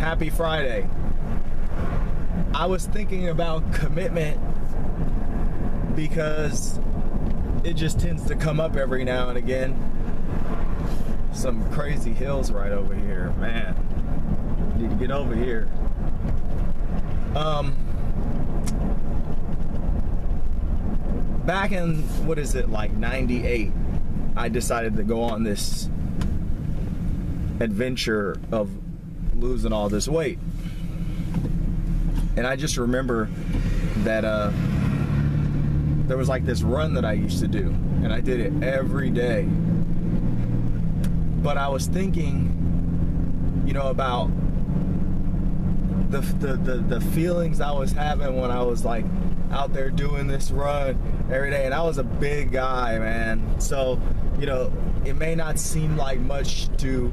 Happy Friday. I was thinking about commitment because it just tends to come up every now and again. Some crazy hills right over here, man. Need to get over here. Back in, what is it, like 98, I decided to go on this adventure of losing all this weight. And I just remember that there was like this run that I used to do, and I did it every day. But I was thinking, you know, about the feelings I was having when I was like out there doing this run every day. And I was a big guy, man. So, you know, it may not seem like much to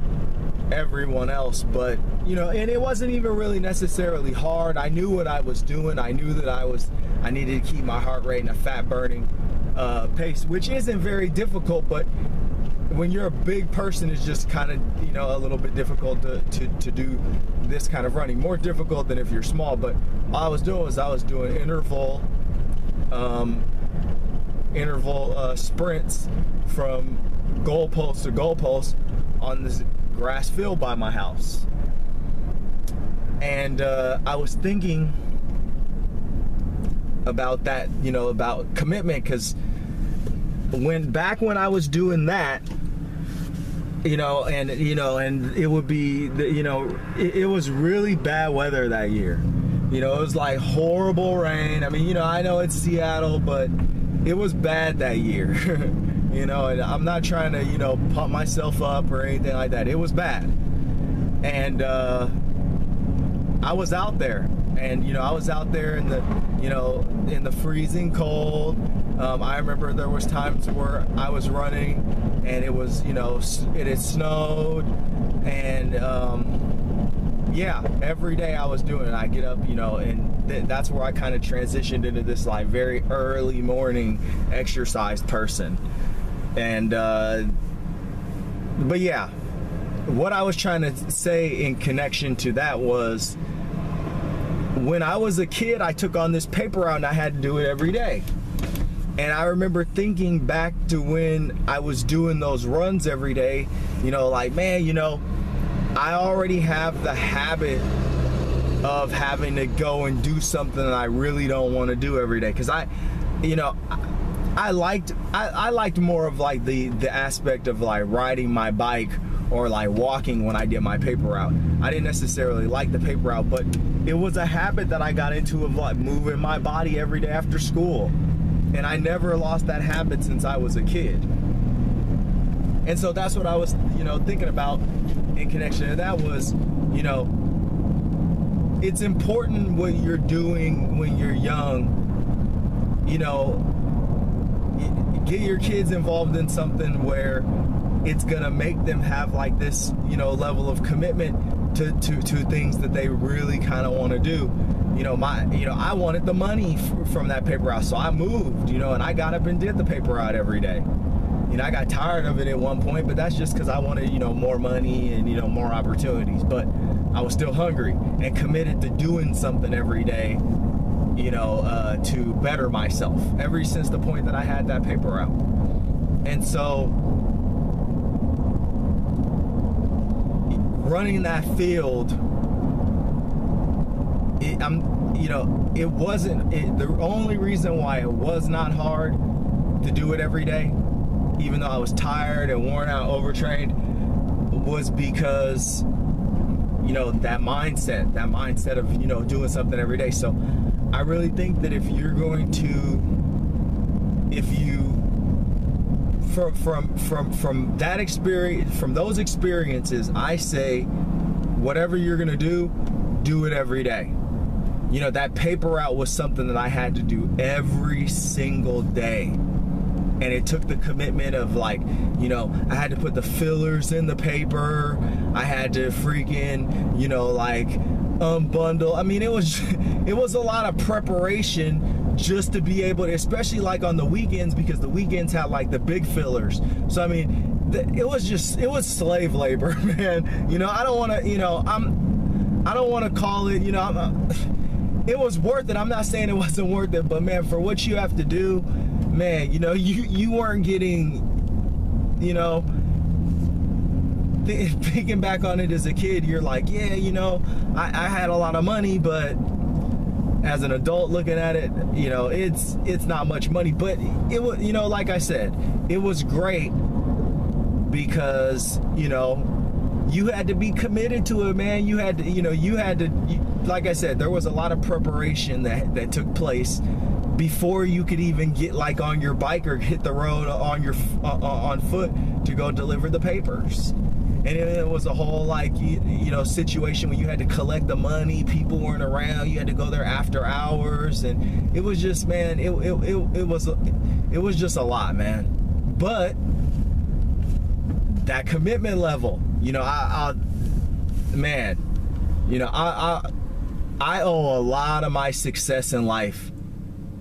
everyone else, but, you know, and it wasn't even really necessarily hard. I knew what I was doing. I knew that I needed to keep my heart rate in a fat burning pace, which isn't very difficult, but when you're a big person, it's just kind of, you know, a little bit difficult to do this kind of running. More difficult than if you're small. But all I was doing was I was doing interval sprints from goalpost to goalpost on this grass field by my house. And I was thinking about that, you know, about commitment, because back when I was doing that, you know, and it would be, it was really bad weather that year. You know, it was like horrible rain. I mean, you know, I know it's Seattle, but it was bad that year. You know, and I'm not trying to, you know, pump myself up or anything like that. It was bad. And I was out there, and, you know, I was out there in the, you know, in the freezing cold. I remember there was times where I was running and it was, you know, it had snowed, and yeah, every day I was doing it. I get up, you know, and that's where I kind of transitioned into this like very early morning exercise person. And but yeah, what I was trying to say in connection to that was, when I was a kid, I took on this paper route and I had to do it every day. And I remember thinking back to when I was doing those runs every day, you know, like, man, you know, I already have the habit of having to go and do something that I really don't want to do every day. Because I liked more of like the aspect of like riding my bike or like walking when I did my paper route. I didn't necessarily like the paper route, but it was a habit that I got into of like moving my body every day after school. And I never lost that habit since I was a kid. And so that's what I was, you know, thinking about in connection to that was, you know, it's important what you're doing when you're young. You know, get your kids involved in something where it's gonna make them have like this, you know, level of commitment to things that they really kind of want to do. You know, I wanted the money from that paper route, so I moved, you know, and I got up and did the paper route every day. You know, I got tired of it at one point, but that's just because I wanted, you know, more money and, you know, more opportunities. But I was still hungry and committed to doing something every day, you know, to better myself, ever since the point that I had that paper route. And so running that field, it wasn't, the only reason why it was not hard to do it every day, even though I was tired and worn out, overtrained, was because, you know, that mindset of, you know, doing something every day. So I really think that if you're going to, from that experience, from those experiences, I say, whatever you're gonna do it every day. You know, that paper route was something that I had to do every single day. And it took the commitment of like, you know, I had to put the fillers in the paper. I had to freaking, you know, like unbundle. I mean, it was a lot of preparation just to be able to, especially like on the weekends, because the weekends had like the big fillers. So, I mean, it was slave labor, man. You know, I don't want to, you know, I don't want to call it, you know, it was worth it. I'm not saying it wasn't worth it, but man, for what you have to do, man, you know, you weren't getting, you know, thinking back on it as a kid, you're like, yeah, you know, I had a lot of money, but as an adult looking at it, you know, it's not much money, but it was, you know, like I said, it was great because, you know, you had to be committed to it, man. You had to, you know, like I said, there was a lot of preparation that took place before you could even get like on your bike or hit the road on foot to go deliver the papers. And it was a whole like you know situation where you had to collect the money. People weren't around. You had to go there after hours, and it was just, man, it was just a lot, man. But that commitment level, you know, man, you know, I owe a lot of my success in life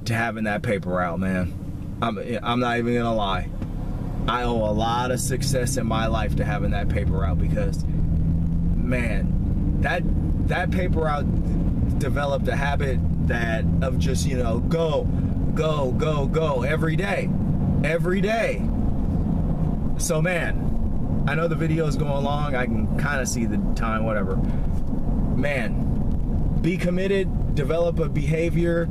to having that paper route, man. I'm not even gonna lie. I owe a lot of success in my life to having that paper route because, man, that paper route developed a habit of just, you know, go every day. So, man, I know the video is going long. I can kind of see the time, whatever. Man, be committed, develop a behavior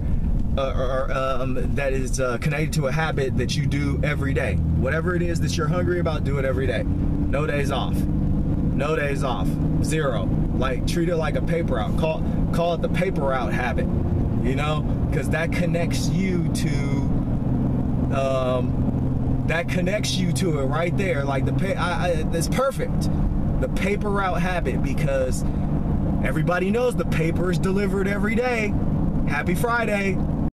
that is connected to a habit that you do every day. Whatever it is that you're hungry about, do it every day. No days off. No days off. Zero. Like, treat it like a paper route. Call it the paper route habit. You know, because that connects you to it right there. Like that's perfect. The paper route habit, because everybody knows the paper is delivered every day. Happy Friday.